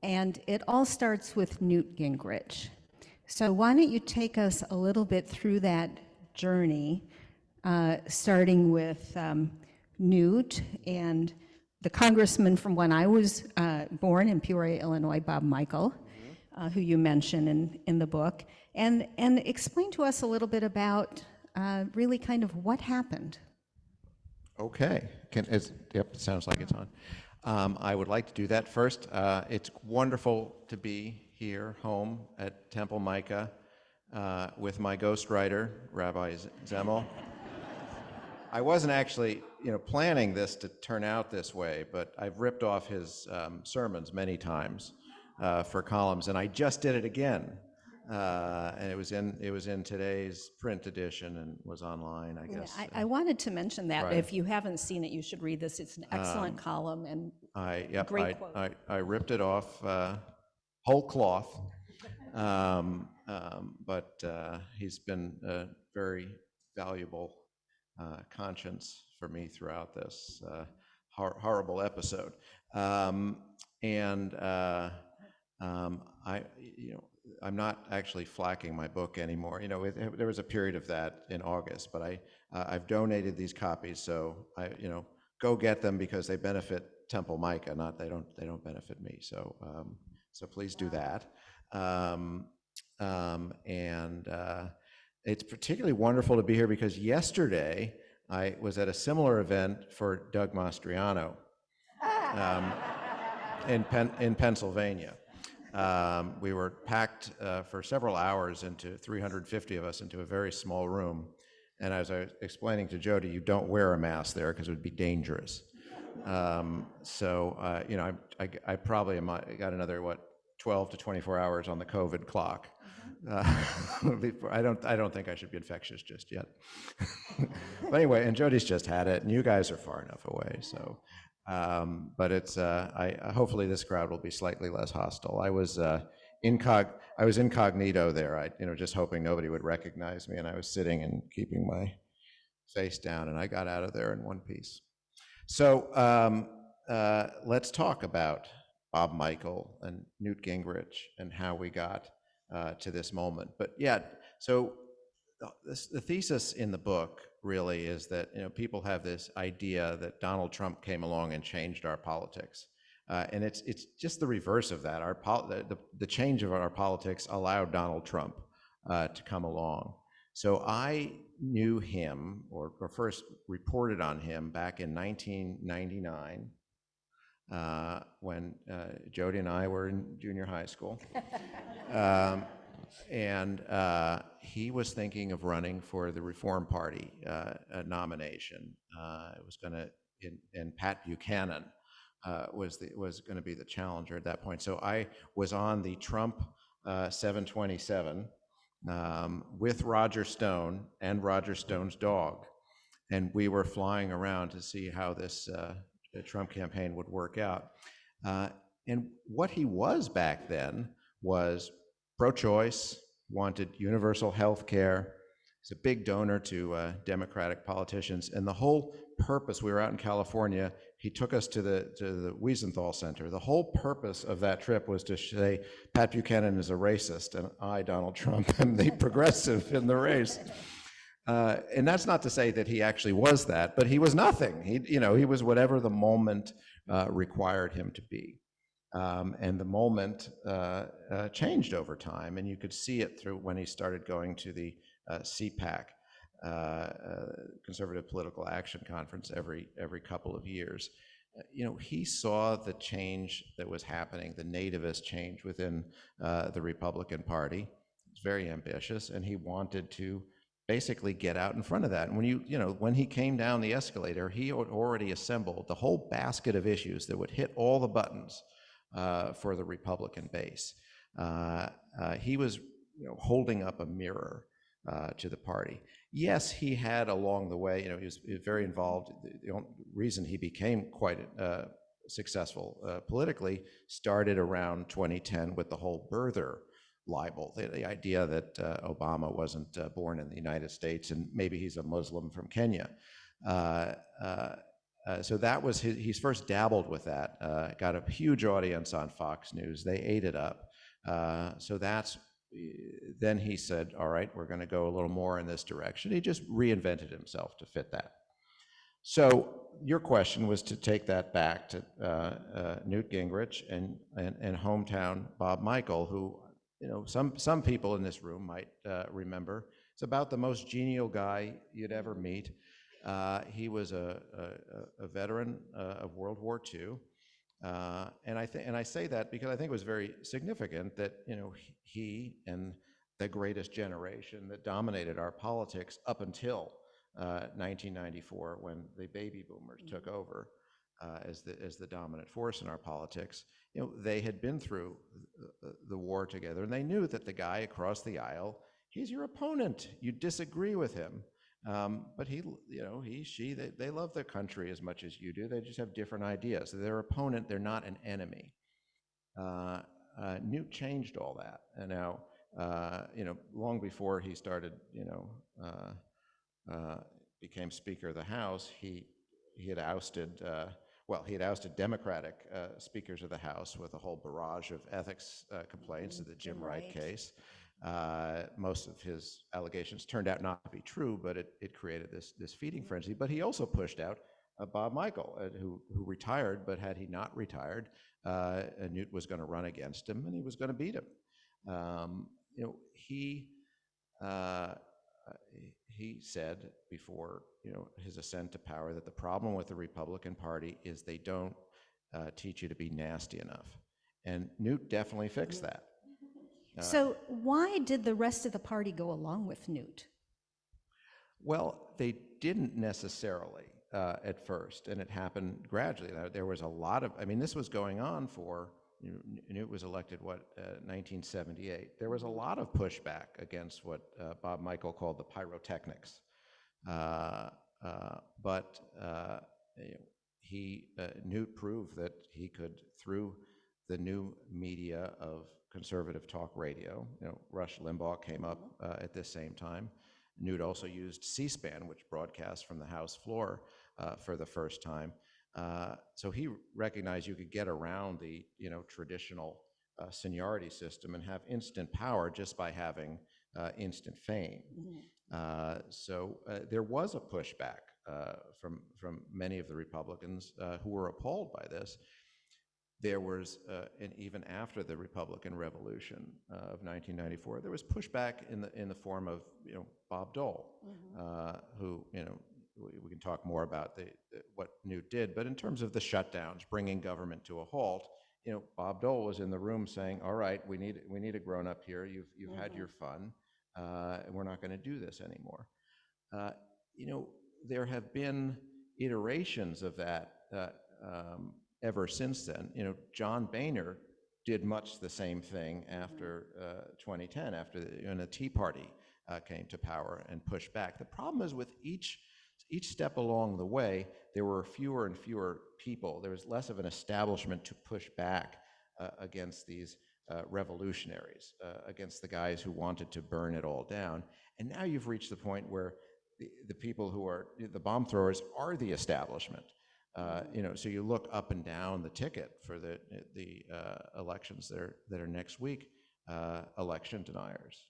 And it all starts with Newt Gingrich. So why don't you take us a little bit through that journey, starting with Newt and the congressman from when I was born in Peoria, Illinois, Bob Michael, who you mention in the book, and explain to us a little bit about really kind of what happened. Okay. Yep, it sounds like it's on. I would like to do that first. It's wonderful to be here, home at Temple Micah, with my ghostwriter, Rabbi Zemel. I wasn't actually, planning this to turn out this way, but I've ripped off his sermons many times for columns, and I just did it again. And it was in today's print edition and was online, I guess. I wanted to mention that. Right. If you haven't seen it, you should read this. It's an excellent column and great quote. I ripped it off whole cloth, but he's been a very valuable conscience for me throughout this horrible episode. I'm not actually flacking my book anymore. There was a period of that in August, but I've donated these copies, so go get them because they benefit Temple Micah, they don't benefit me. So please do that. It's particularly wonderful to be here because yesterday I was at a similar event for Doug Mastriano in Pennsylvania. We were packed for several hours 350 of us into a very small room. And as I was explaining to Jodi, you don't wear a mask there because it would be dangerous. I probably got another, 12 to 24 hours on the COVID clock. I don't think I should be infectious just yet. But anyway, and Jodi's just had it, and you guys are far enough away, so. But it's hopefully this crowd will be slightly less hostile. I was incognito there. Just hoping nobody would recognize me, and I was sitting and keeping my face down, and I got out of there in one piece. So let's talk about Bob Michael and Newt Gingrich and how we got to this moment. But yeah, so the thesis in the book really is that people have this idea that Donald Trump came along and changed our politics, and it's just the reverse of that. The change of our politics allowed Donald Trump to come along. So I knew him, or first reported on him back in 1999 when Jodi and I were in junior high school. And he was thinking of running for the Reform Party nomination. It was going to, and Pat Buchanan was going to be the challenger at that point. So I was on the Trump 727 with Roger Stone and Roger Stone's dog, and we were flying around to see how this Trump campaign would work out. And what he was back then was pro-choice, wanted universal health care. He's a big donor to Democratic politicians. And the whole purpose, we were out in California, he took us to the Wiesenthal Center. The whole purpose of that trip was to say, Pat Buchanan is a racist, and I, Donald Trump, am the progressive in the race. And that's not to say that he actually was that, but he was nothing. He was whatever the moment required him to be. And the moment changed over time, and you could see it through when he started going to the CPAC, Conservative Political Action Conference, every couple of years. He saw the change that was happening, the nativist change within the Republican Party. He was very ambitious, and he wanted to basically get out in front of that. And when he came down the escalator, he had already assembled the whole basket of issues that would hit all the buttons for the Republican base. He was holding up a mirror to the party. Yes, he had along the way, he was very involved. The only reason he became quite successful politically started around 2010 with the whole birther libel, the idea that Obama wasn't born in the United States and maybe he's a Muslim from Kenya. So that was he's first dabbled with that, got a huge audience on Fox News. They ate it up. So then he said, all right, we're going to go a little more in this direction. He just reinvented himself to fit that. So your question was to take that back to Newt Gingrich and hometown Bob Michael, who, you know, some people in this room might remember. It's about the most genial guy you'd ever meet. He was a veteran of World War II, and I say that because I think it was very significant that, you know, he and the greatest generation that dominated our politics up until 1994, when the baby boomers took over as the dominant force in our politics. You know, they had been through the war together, and they knew that the guy across the aisle, he's your opponent. You disagree with him, but he, you know, they love their country as much as you do. They just have different ideas. They're their opponent. They're not an enemy. Newt changed all that, and now, you know, long before he started, you know, became Speaker of the House, he had ousted, he had ousted Democratic speakers of the House with a whole barrage of ethics complaints of the Jim Wright case. Most of his allegations turned out not to be true, but it created this feeding frenzy. But he also pushed out Bob Michael, who retired, but had he not retired, Newt was going to run against him, and he was going to beat him. You know, he said before, you know, his ascent to power, that the problem with the Republican Party is they don't teach you to be nasty enough. And Newt definitely fixed that. So why did the rest of the party go along with Newt? Well, they didn't necessarily at first, and it happened gradually. There was a lot of, I mean, this was going on for, you know, Newt was elected, 1978. There was a lot of pushback against what Bob Michael called the pyrotechnics. But Newt proved that he could, through the new media of conservative talk radio, you know, Rush Limbaugh came up at this same time. Newt also used C-SPAN, which broadcast from the House floor for the first time. So he recognized you could get around the, you know, traditional seniority system and have instant power just by having instant fame. So there was a pushback from many of the Republicans who were appalled by this. There was, and even after the Republican Revolution of 1994, there was pushback in the form of, you know, Bob Dole, who, you know, we can talk more about what Newt did, but in terms of the shutdowns, bringing government to a halt, you know, Bob Dole was in the room saying, "All right, we need a grown up here. You've had your fun, and we're not going to do this anymore." You know, there have been iterations of that ever since then. You know, John Boehner did much the same thing after 2010, after the Tea Party came to power and pushed back. The problem is with each step along the way, there were fewer and fewer people. There was less of an establishment to push back against these revolutionaries, against the guys who wanted to burn it all down. And now you've reached the point where the people who are the bomb throwers are the establishment. You know, so you look up and down the ticket for the elections that are next week. Election deniers,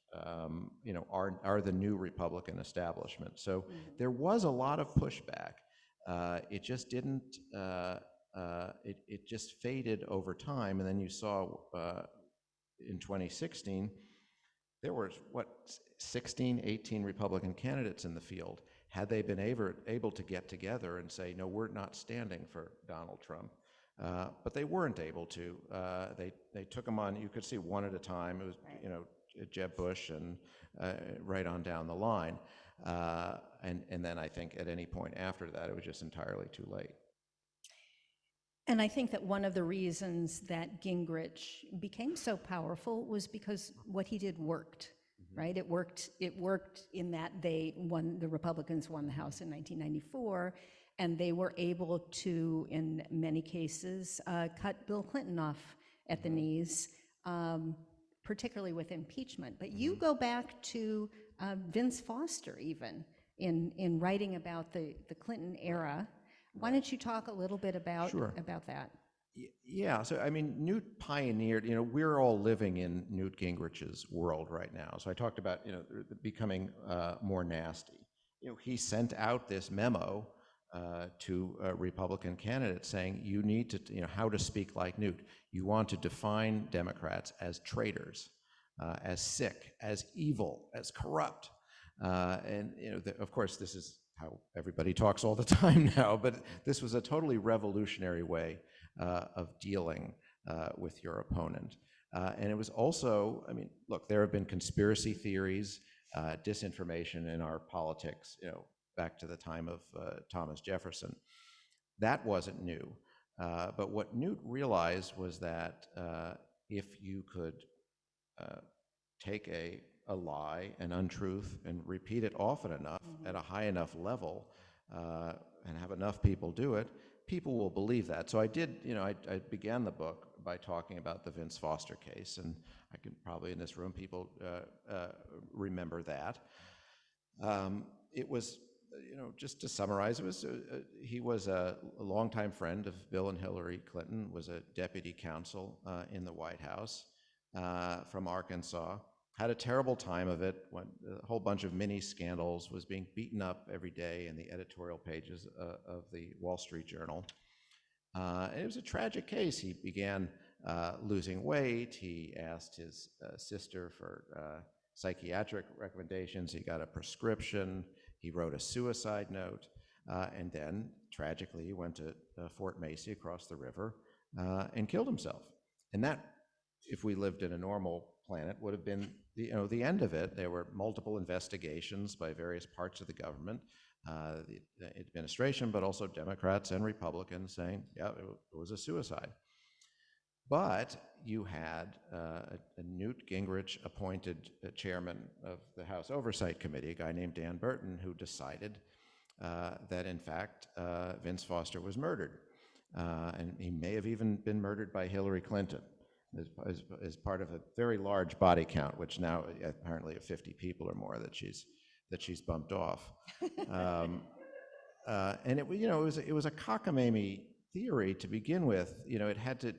you know, are the new Republican establishment. So there was a lot of pushback. It just didn't. It just faded over time, and then you saw in 2016 there were 16, 18 Republican candidates in the field. Had they been able to get together and say, no, we're not standing for Donald Trump, but they weren't able to. They took them on, you could see one at a time. It was, you know, Jeb Bush and right on down the line. And then I think at any point after that, it was just entirely too late. And I think that one of the reasons that Gingrich became so powerful was because what he did worked. Right? It worked in that the Republicans won the House in 1994, and they were able to, in many cases, cut Bill Clinton off at the knees, particularly with impeachment. But you go back to Vince Foster even in writing about the Clinton era. Why don't you talk a little bit about Sure. that? Yeah, so I mean, Newt pioneered, we're all living in Newt Gingrich's world right now. So I talked about, becoming more nasty. He sent out this memo to Republican candidates saying, you need to, how to speak like Newt. You want to define Democrats as traitors, as sick, as evil, as corrupt. And, of course, this is how everybody talks all the time now, but this was a totally revolutionary way of dealing with your opponent. And it was also, I mean, look, there have been conspiracy theories, disinformation in our politics, back to the time of Thomas Jefferson. That wasn't new. But what Newt realized was that if you could take a lie, an untruth, and repeat it often enough at a high enough level and have enough people do it, people will believe that. So I did, I began the book by talking about the Vince Foster case, and I can probably in this room people remember that. It was, just to summarize, it was he was a longtime friend of Bill and Hillary Clinton, was a deputy counsel in the White House from Arkansas. Had a terrible time of it, when a whole bunch of mini scandals, was being beaten up every day in the editorial pages of the Wall Street Journal. And it was a tragic case. He began losing weight. He asked his sister for psychiatric recommendations. He got a prescription. He wrote a suicide note. And then, tragically, he went to Fort Macy across the river and killed himself. And that, if we lived in a normal planet, would have been the end of it. There were multiple investigations by various parts of the government, the administration, but also Democrats and Republicans saying, yeah, it was a suicide. But you had a Newt Gingrich appointed chairman of the House Oversight Committee, a guy named Dan Burton, who decided that, in fact, Vince Foster was murdered. And he may have even been murdered by Hillary Clinton as part of a very large body count, which now apparently of 50 people or more that she's bumped off. And it was a cockamamie theory to begin with. It had to,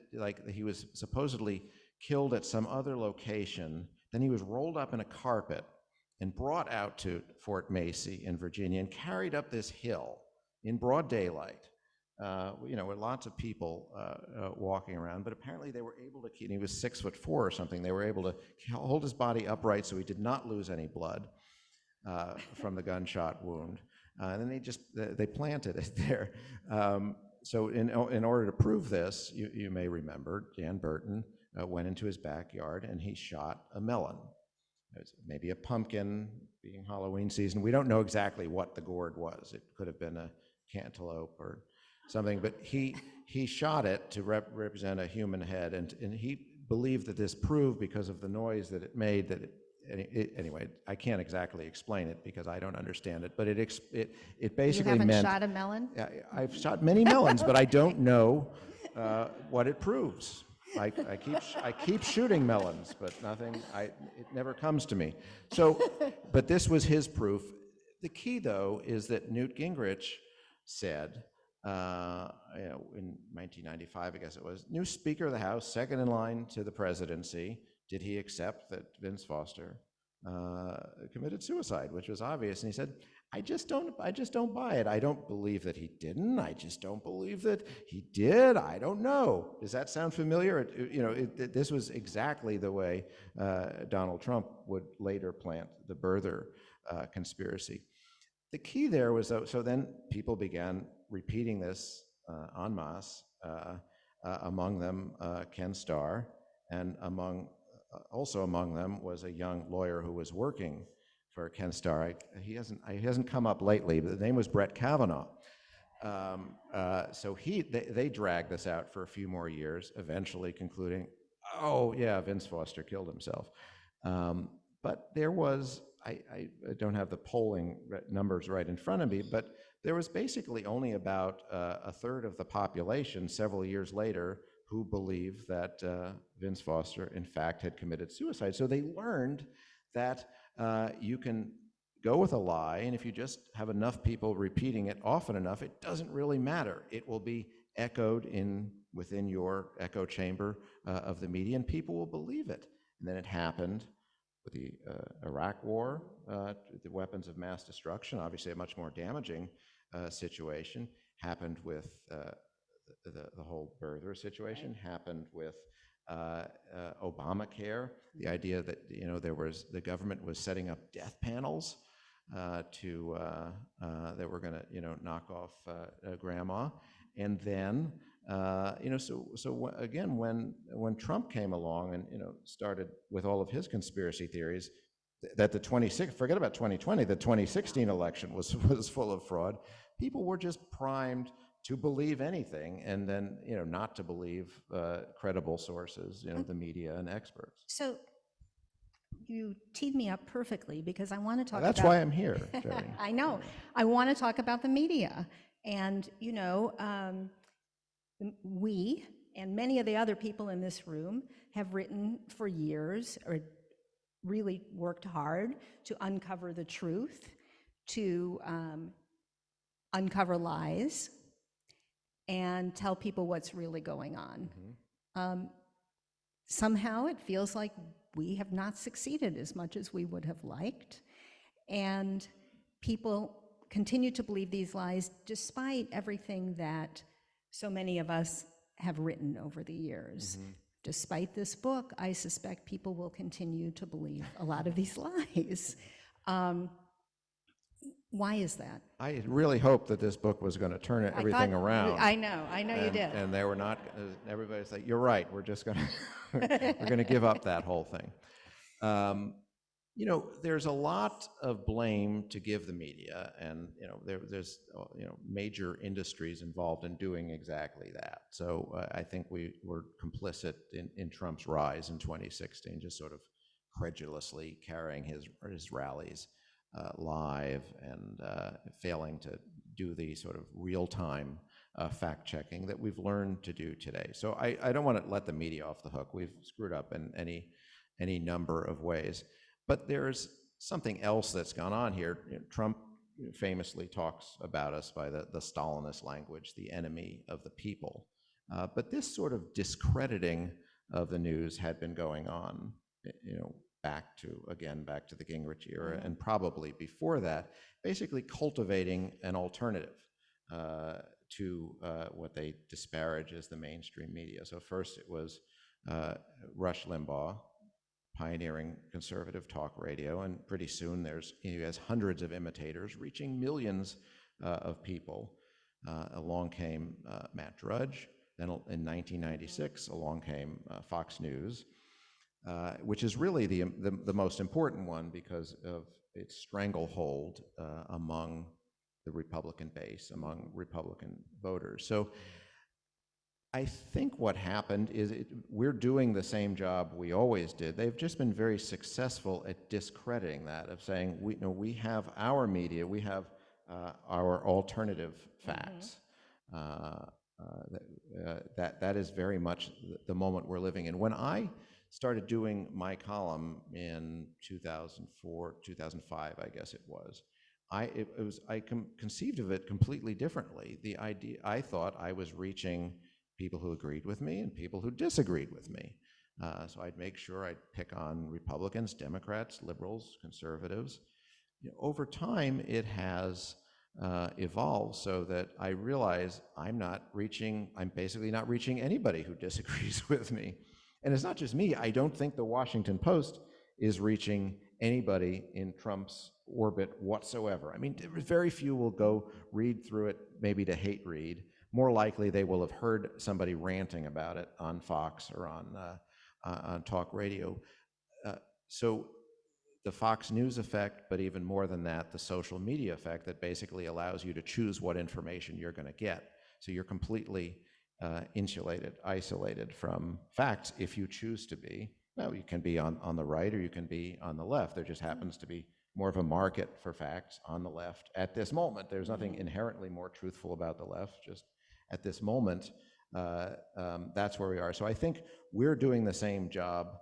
he was supposedly killed at some other location, then he was rolled up in a carpet and brought out to Fort Macy in Virginia and carried up this hill in broad daylight. With lots of people walking around, but apparently they were able to keep, and he was 6'4" or something, they were able to hold his body upright so he did not lose any blood from the gunshot wound. And then they planted it there. So in order to prove this, you may remember, Dan Burton went into his backyard and he shot a melon. It was maybe a pumpkin, being Halloween season. We don't know exactly what the gourd was. It could have been a cantaloupe or something, but he shot it to represent a human head, and he believed that this proved, because of the noise that it made, that anyway, I can't exactly explain it because I don't understand it, but it basically meant— You haven't shot a melon? I've shot many melons, but I don't know what it proves. I keep shooting melons, but nothing, it never comes to me. So, but this was his proof. The key, though, is that Newt Gingrich said, in 1995, I guess it was, new Speaker of the House, second in line to the presidency, did he accept that Vince Foster committed suicide, which was obvious. And he said, I just don't buy it. I don't believe that he didn't. I just don't believe that he did. I don't know. Does that sound familiar? This was exactly the way Donald Trump would later plant the birther conspiracy. The key there was, so then people began repeating this en masse, among them Ken Starr, and also among them was a young lawyer who was working for Ken Starr. He hasn't come up lately, but the name was Brett Kavanaugh. So they dragged this out for a few more years, eventually concluding, oh yeah, Vince Foster killed himself. But there was, I don't have the polling numbers right in front of me, but there was basically only about a third of the population several years later who believed that Vince Foster, in fact, had committed suicide. So they learned that you can go with a lie, and if you just have enough people repeating it often enough, it doesn't really matter. It will be echoed within your echo chamber of the media, and people will believe it. And then it happened with the Iraq War, the weapons of mass destruction, obviously a much more damaging situation, happened with the whole birther situation, happened with Obamacare, the idea that the government was setting up death panels that were going to knock off grandma, and then again when Trump came along and started with all of his conspiracy theories that forget about 2020, the 2016 election was full of fraud. People were just primed to believe anything, and then not to believe credible sources, the media and experts. So you teed me up perfectly, because I want to talk That's about... why I'm here, Jodi. I know. I want to talk about the media. And, we and many of the other people in this room have written for years, or really worked hard to uncover the truth, to uncover lies, and tell people what's really going on. Mm-hmm. Somehow it feels like we have not succeeded as much as we would have liked, and people continue to believe these lies despite everything that so many of us have written over the years. Mm-hmm. Despite this book, I suspect people will continue to believe a lot of these lies. Why is that? I really hoped that this book was going to turn everything around. I know you did. And they were not. Everybody's like, "You're right. We're just going to we're going to give up that whole thing." There's a lot of blame to give the media, and there's major industries involved in doing exactly that. So I think we were complicit in Trump's rise in 2016, just sort of credulously carrying his rallies live and failing to do the sort of real-time fact-checking that we've learned to do today. So I don't want to let the media off the hook. We've screwed up in any number of ways. But there's something else that's gone on here. Trump famously talks about us by the Stalinist language, the enemy of the people. But this sort of discrediting of the news had been going on, back to the Gingrich era, mm-hmm. and probably before that, basically cultivating an alternative to what they disparage as the mainstream media. So first it was Rush Limbaugh, pioneering conservative talk radio, and pretty soon he has hundreds of imitators reaching millions of people. Along came Matt Drudge. Then in 1996, along came Fox News, which is really the most important one because of its stranglehold among the Republican base, among Republican voters. So I think what happened is we're doing the same job we always did. They've just been very successful at discrediting that, of saying we have our media, we have our alternative facts. Mm-hmm. That is very much the moment we're living in. When I started doing my column in 2004, 2005, I guess it was, I conceived of it completely differently. The idea, I thought I was reaching people who agreed with me and people who disagreed with me. So I'd make sure I'd pick on Republicans, Democrats, liberals, conservatives. Over time, it has evolved so that I realize I'm basically not reaching anybody who disagrees with me. And it's not just me. I don't think the Washington Post is reaching anybody in Trump's orbit whatsoever. I mean, very few will go read through it, maybe to hate read. More likely, they will have heard somebody ranting about it on Fox or on talk radio. So the Fox News effect, but even more than that, the social media effect that basically allows you to choose what information you're going to get. So you're completely insulated, isolated from facts if you choose to be. Now, you can be on the right or you can be on the left. There just happens to be more of a market for facts on the left at this moment. There's nothing inherently more truthful about the left, just at this moment, that's where we are. So I think we're doing the same job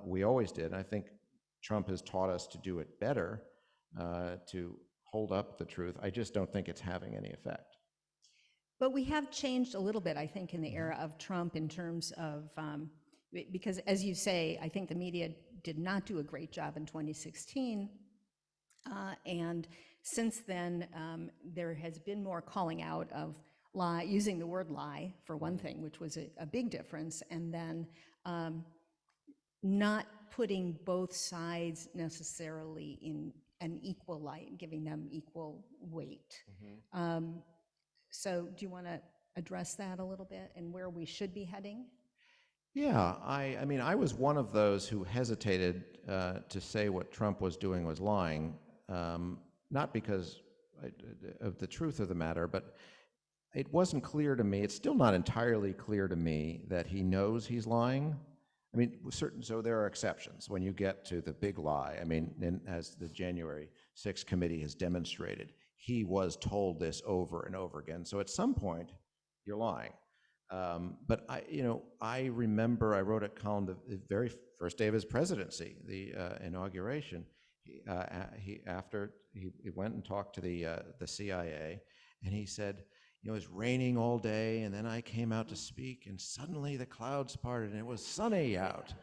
we always did. And I think Trump has taught us to do it better. to hold up the truth. I just don't think it's having any effect. But we have changed a little bit, I think, in the era of Trump in terms of, because as you say, I think the media did not do a great job in 2016. And since then, there has been more calling out of lie, using the word lie for one thing, which was a big difference, and then not putting both sides necessarily in an equal light, giving them equal weight. So do you want to address that a little bit and where we should be heading? Yeah, I mean, I was one of those who hesitated to say what Trump was doing was lying, not because of the truth of the matter, but it wasn't clear to me, it's still not entirely clear to me that he knows he's lying. I mean, so there are exceptions when you get to the big lie. I mean, as the January 6th committee has demonstrated, he was told this over and over again. So at some point, you're lying. But I remember I wrote a column the very first day of his presidency, the inauguration. He went and talked to the CIA, and he said, it was raining all day, and then I came out to speak, and suddenly the clouds parted, and it was sunny out.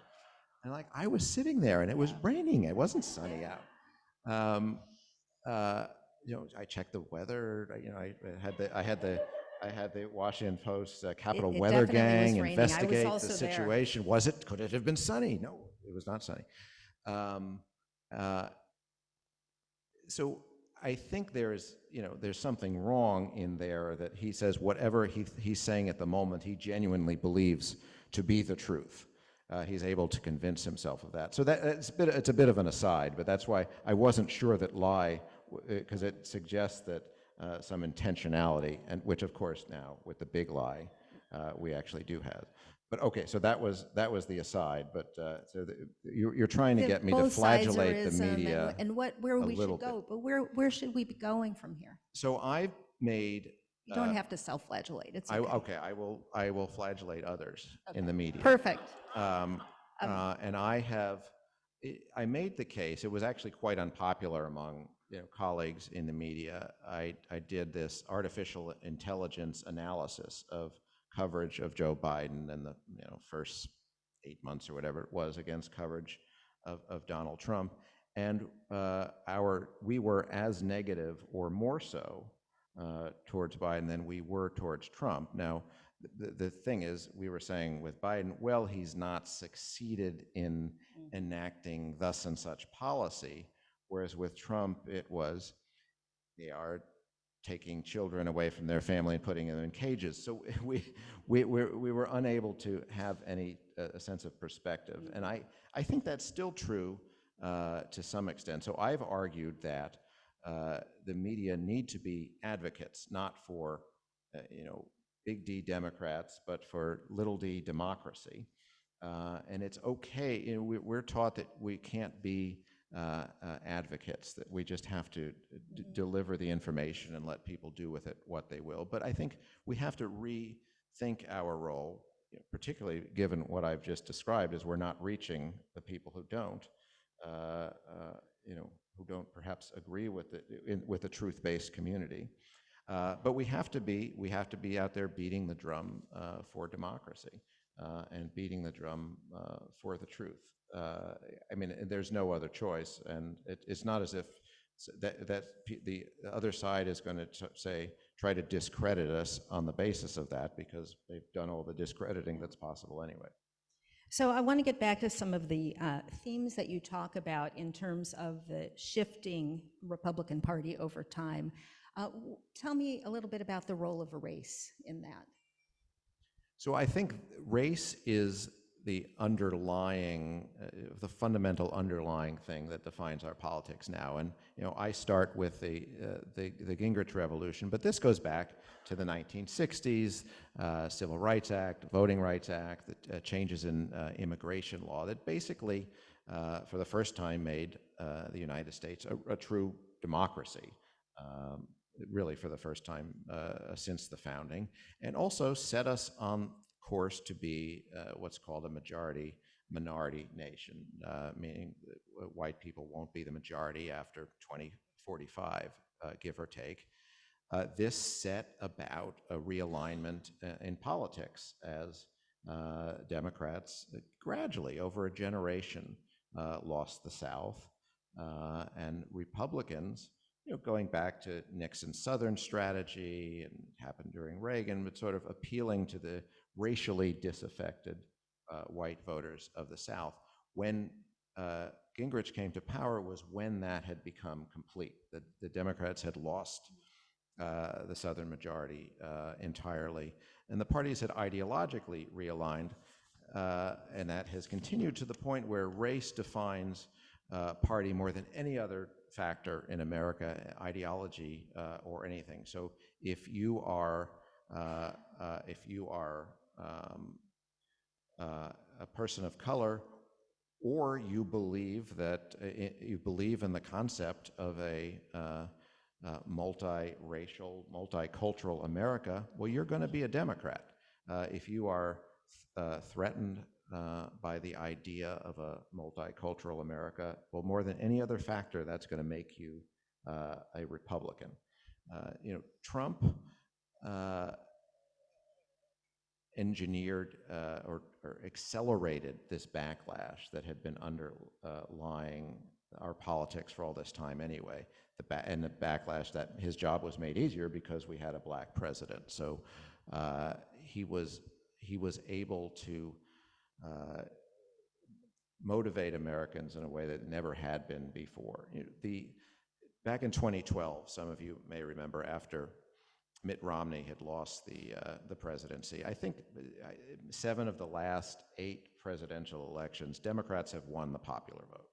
And I was sitting there, and it was raining. It wasn't sunny out. I checked the weather. I had the Washington Post Capitol It Weather definitely was Gang raining. investigate I was the also there. situation. Could it have been sunny? No, it was not sunny. So I think there's something wrong in there that he says whatever he's saying at the moment, he genuinely believes to be the truth. He's able to convince himself of that. So it's a bit of an aside, but that's why I wasn't sure that lie, because it suggests that some intentionality, and which of course now with the big lie, we actually do have. But okay, so that was the aside. But you're trying to get me to flagellate the media and where we should go. But where should we be going from here? So I've made. You don't have to self-flagellate. It's okay. Okay, I will flagellate others in the media. Perfect. And I made the case. It was actually quite unpopular among colleagues in the media. I did this artificial intelligence analysis of coverage of Joe Biden and the first 8 months or whatever it was against coverage of Donald Trump, and we were as negative or more so towards Biden than we were towards Trump. Now, the thing is, we were saying with Biden, well, he's not succeeded in enacting thus and such policy, whereas with Trump, it was they are taking children away from their family and putting them in cages. So we were unable to have any sense of perspective. And I think that's still true to some extent. So I've argued that the media need to be advocates, not for big D Democrats, but for little d democracy. And it's okay. We're taught that we can't be advocates, that we just have to deliver the information and let people do with it what they will. But I think we have to rethink our role, particularly given what I've just described, as we're not reaching the people who don't, who don't perhaps agree with the truth-based community. But we have to be out there beating the drum for democracy and beating the drum for the truth. I mean, there's no other choice, and it's not as if that the other side is going to try to discredit us on the basis of that, because they've done all the discrediting that's possible anyway. So I want to get back to some of the themes that you talk about in terms of the shifting Republican Party over time. Tell me a little bit about the role of race in that. So I think race is the underlying, the fundamental underlying thing that defines our politics now. And I start with the Gingrich Revolution, but this goes back to the 1960s, Civil Rights Act, Voting Rights Act, the changes in immigration law that basically, for the first time, made the United States a true democracy. Really for the first time since the founding, and also set us on course to be what's called a majority minority nation, meaning that white people won't be the majority after 2045, give or take. This set about a realignment in politics as Democrats gradually, over a generation, lost the South, and Republicans, going back to Nixon's Southern strategy, and happened during Reagan, but sort of appealing to the racially disaffected white voters of the South. When Gingrich came to power was when that had become complete. The Democrats had lost the Southern majority entirely, and the parties had ideologically realigned, and that has continued to the point where race defines party more than any other factor in America, ideology or anything. So if you are a person of color, or you believe that you believe in the concept of a multiracial, multicultural America, well, you're going to be a Democrat. If you are threatened by the idea of a multicultural America, well, more than any other factor, that's going to make you a Republican. Trump engineered or accelerated this backlash that had been underlying our politics for all this time anyway. And the backlash that his job was made easier because we had a black president. So he was able to motivate Americans in a way that never had been before. Back in 2012, some of you may remember, after Mitt Romney had lost the presidency, I think 7 of the last 8 presidential elections, Democrats have won the popular vote.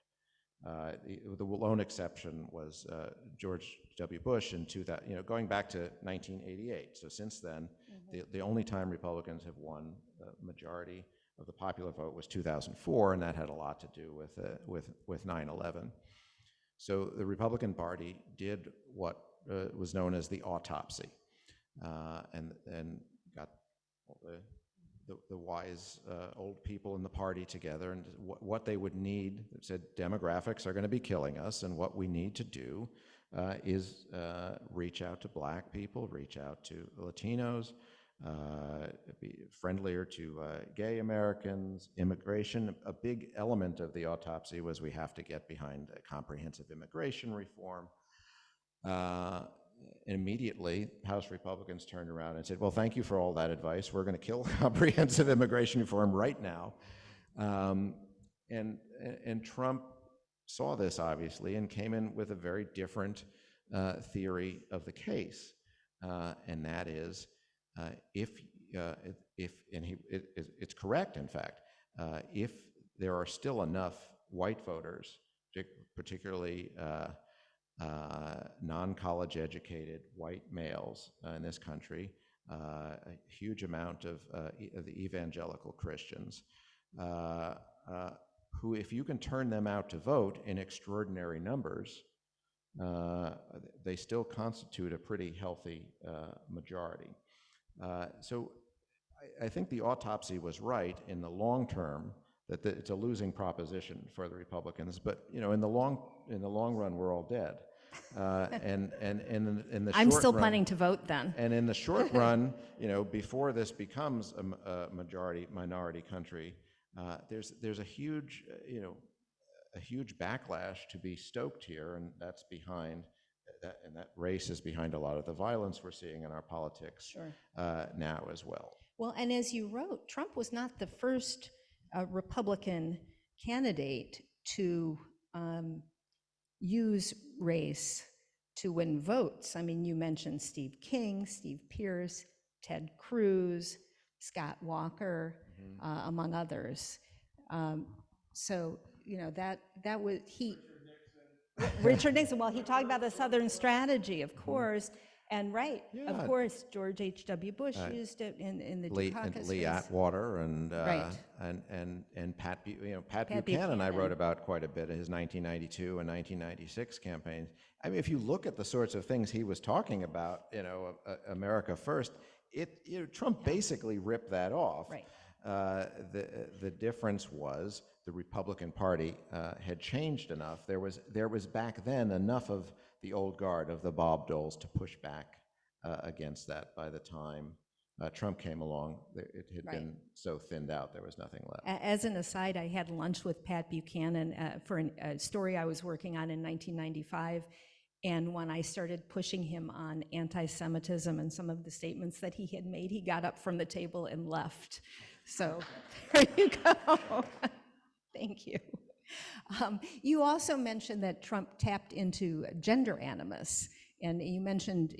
The lone exception was George W. Bush in 2000, going back to 1988. So since then, the only time Republicans have won the majority of the popular vote was 2004, and that had a lot to do with 9/11. So the Republican Party did what was known as the autopsy, and got the wise old people in the party together, and what they would need. Said demographics are going to be killing us, and what we need to do is reach out to black people, reach out to Latinos, be friendlier to gay Americans, immigration. A big element of the autopsy was we have to get behind a comprehensive immigration reform. Immediately, House Republicans turned around and said, well, thank you for all that advice. We're going to kill comprehensive immigration reform right now. And Trump saw this, obviously, and came in with a very different theory of the case. And that is, it's correct, in fact, if there are still enough white voters, particularly non-college educated white males in this country, a huge amount of the evangelical Christians, who, if you can turn them out to vote in extraordinary numbers, they still constitute a pretty healthy majority. So I think the autopsy was right in the long term, that it's a losing proposition for the Republicans, but in the long run, we're all dead. And in the I'm short still run, planning to vote then. And in the short run, before this becomes a minority country, there's a huge backlash to be stoked here, and that's behind that, and that race is behind a lot of the violence we're seeing in our politics. Sure. Now as well. Well, and as you wrote, Trump was not the first Republican candidate to use race to win votes. I mean, you mentioned Steve King, Steve Pierce, Ted Cruz, Scott Walker, among others. So that was Richard Nixon. Well, he talked about the Southern strategy, of course. And of course, George H.W. Bush used it in the Dukakis. And Lee Atwater and Pat Buchanan, I wrote about quite a bit in his 1992 and 1996 campaigns. I mean, if you look at the sorts of things he was talking about, America First, Trump basically ripped that off. Right. The difference was the Republican Party had changed enough. There was back then enough of the old guard of the Bob Doles to push back against that. By the time Trump came along, it had been so thinned out, there was nothing left. As an aside, I had lunch with Pat Buchanan for a story I was working on in 1995. And when I started pushing him on anti-Semitism and some of the statements that he had made, he got up from the table and left. So there you go. Thank you. You also mentioned that Trump tapped into gender animus, and you mentioned,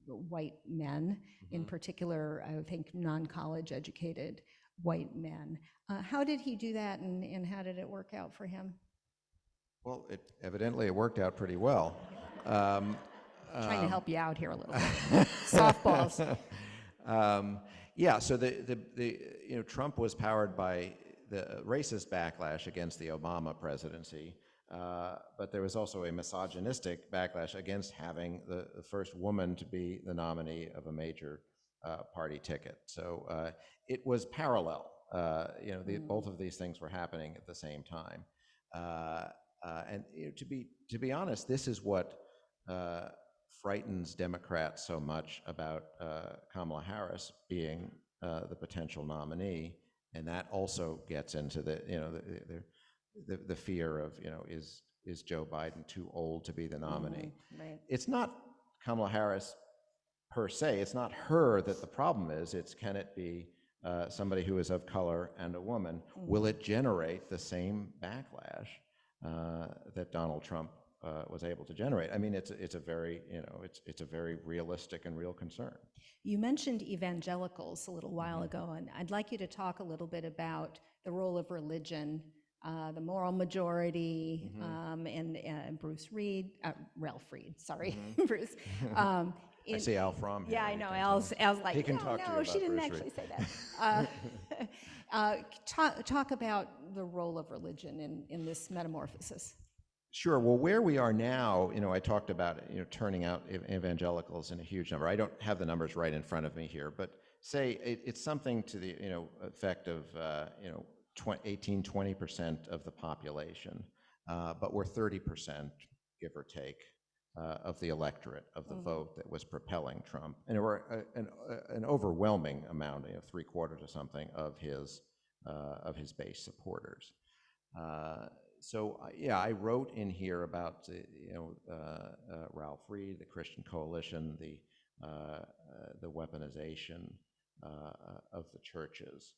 the white men, in particular, I think non-college educated white men. How did he do that, and how did it work out for him? Well, evidently it worked out pretty well. Trying to help you out here a little bit. Softballs. Yeah, so Trump was powered by the racist backlash against the Obama presidency, but there was also a misogynistic backlash against having the first woman to be the nominee of a major party ticket. So it was parallel. Both of these things were happening at the same time. And to be honest, this is what frightens Democrats so much about Kamala Harris being the potential nominee, and that also gets into the fear of is Joe Biden too old to be the nominee? Right. It's not Kamala Harris per se. It's not her that the problem is. It's can it be somebody who is of color and a woman? Will it generate the same backlash that Donald Trump was able to generate? I mean, it's a very realistic and real concern. You mentioned evangelicals a little while ago, and I'd like you to talk a little bit about the role of religion, the moral majority, and Bruce Reed, Ralph Reed, sorry, Bruce. I see Al Fromm here. Yeah, I know. Al's like, he can talk to you about she didn't Bruce actually Reed. say that. Talk about the role of religion in this metamorphosis. Sure. Well, where we are now, I talked about turning out evangelicals in a huge number. I don't have the numbers right in front of me here, but say it's something to the effect of 18-20% of the population, but we're 30%, give or take, of the electorate, of the vote that was propelling Trump, and there were an overwhelming amount, 3/4 or something of his base supporters. So yeah, I wrote in here about Ralph Reed, the Christian Coalition, the weaponization of the churches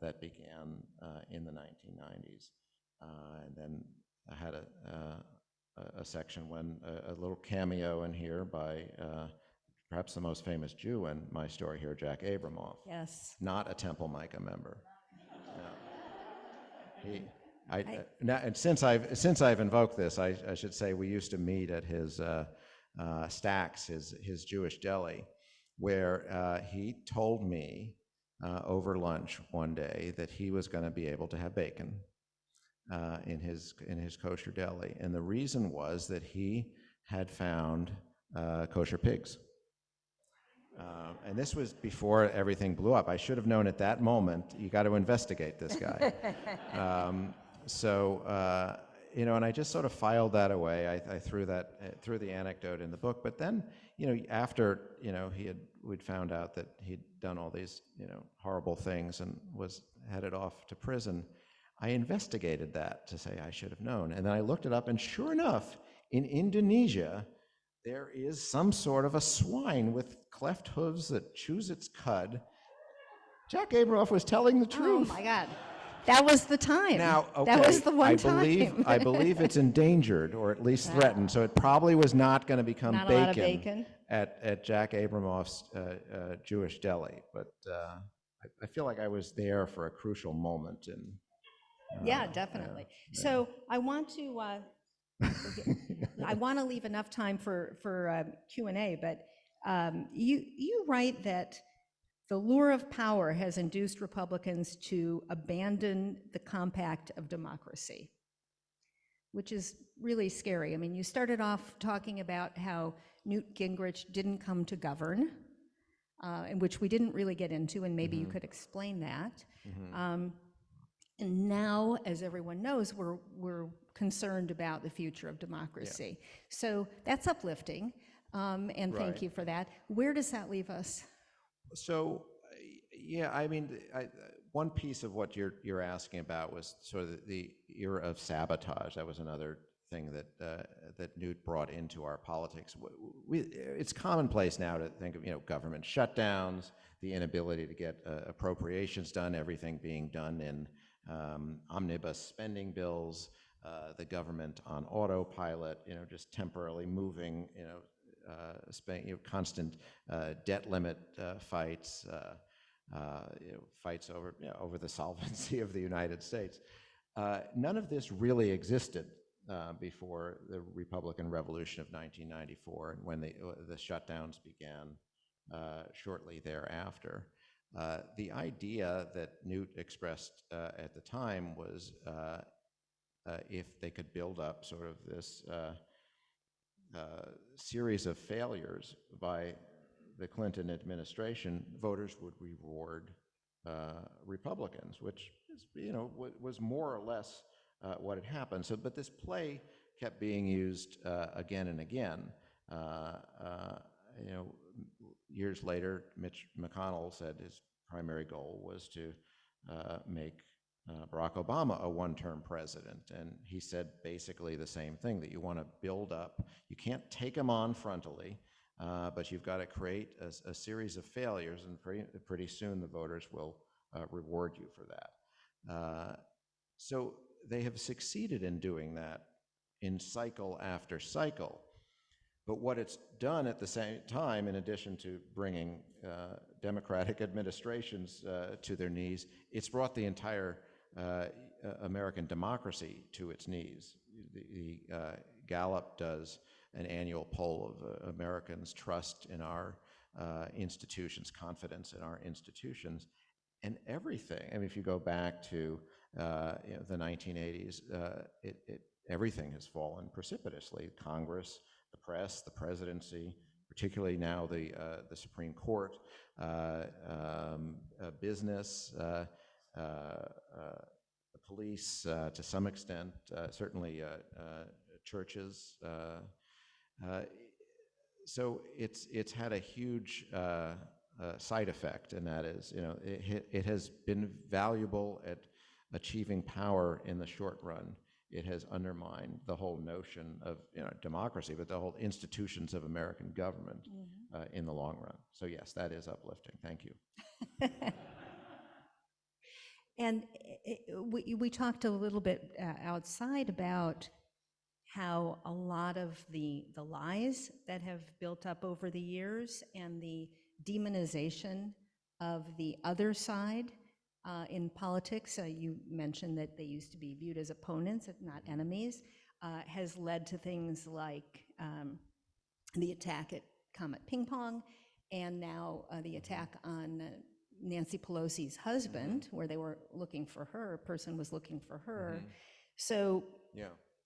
that began in the 1990s, and then I had a section when a little cameo in here by perhaps the most famous Jew in my story here, Jack Abramoff. Yes. Not a Temple Micah member. And since I've invoked this, I should say we used to meet at his Stacks, his Jewish deli, where he told me over lunch one day that he was going to be able to have bacon in his kosher deli, and the reason was that he had found kosher pigs. And this was before everything blew up. I should have known at that moment, you got to investigate this guy. And I just sort of filed that away. I threw the anecdote in the book. But then, after, we'd found out that he'd done all these, horrible things and was headed off to prison, I investigated that to say I should have known. And then I looked it up, and sure enough, in Indonesia, there is some sort of a swine with cleft hooves that chews its cud. Jack Abramoff was telling the truth. Oh my God. That was the time. Now, okay, that was the one time. I believe it's endangered, or at least threatened, so it probably was not going to become not bacon, a lot of bacon at Jack Abramoff's Jewish deli. But I feel like I was there for a crucial moment. Yeah, definitely. So I want to leave enough time for Q&A, but you write that the lure of power has induced Republicans to abandon the compact of democracy, which is really scary. I mean, you started off talking about how Newt Gingrich didn't come to govern, in which we didn't really get into, and maybe you could explain that. And now, as everyone knows, we're concerned about the future of democracy. So that's uplifting, and thank Right. you for that. Where does that leave us? So, yeah, I mean, one piece of what you're asking about was sort of the era of sabotage. That was another thing that Newt brought into our politics. It's commonplace now to think of government shutdowns, the inability to get appropriations done, everything being done in omnibus spending bills, the government on autopilot, just temporarily moving, constant debt limit fights, fights over the solvency of the United States. None of this really existed before the Republican Revolution of 1994, and when the shutdowns began shortly thereafter. The idea that Newt expressed at the time was if they could build up sort of this series of failures by the Clinton administration, voters would reward Republicans, which is, was more or less what had happened. So, but this play kept being used again and again. Years later, Mitch McConnell said his primary goal was to make Barack Obama a one-term president, and he said basically the same thing, that you want to build up, you can't take them on frontally, but you've got to create a series of failures, and pretty soon the voters will reward you for that. So they have succeeded in doing that in cycle after cycle. But what it's done at the same time, in addition to bringing democratic administrations to their knees, it's brought the entire American democracy to its knees. The Gallup does an annual poll of Americans' trust in our institutions, confidence in our institutions, and everything. I mean, if you go back to the 1980s, everything has fallen precipitously. Congress, the press, the presidency, particularly now the Supreme Court, business, the police, to some extent, certainly churches. So it's had a huge side effect, and that is, it has been valuable at achieving power in the short run. It has undermined the whole notion of democracy, but the whole institutions of American government in the long run. So yes, that is uplifting. Thank you. And we talked a little bit outside about how a lot of the lies that have built up over the years and the demonization of the other side in politics, you mentioned that they used to be viewed as opponents, if not enemies, has led to things like the attack at Comet Ping Pong, and now the attack on Nancy Pelosi's husband, where they were looking for her, a person was looking for her. So,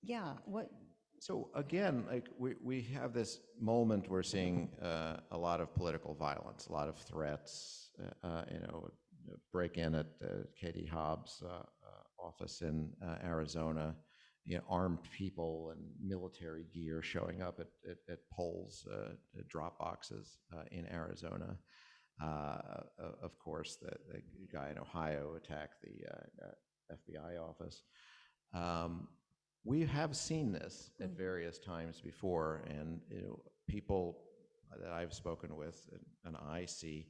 yeah, what? So again, like we have this moment, we're seeing a lot of political violence, a lot of threats, break in at Katie Hobbs' office in Arizona, armed people and military gear showing up at polls, drop boxes in Arizona. Of course, the guy in Ohio attacked the FBI office. We have seen this at various times before, and people that I've spoken with and I see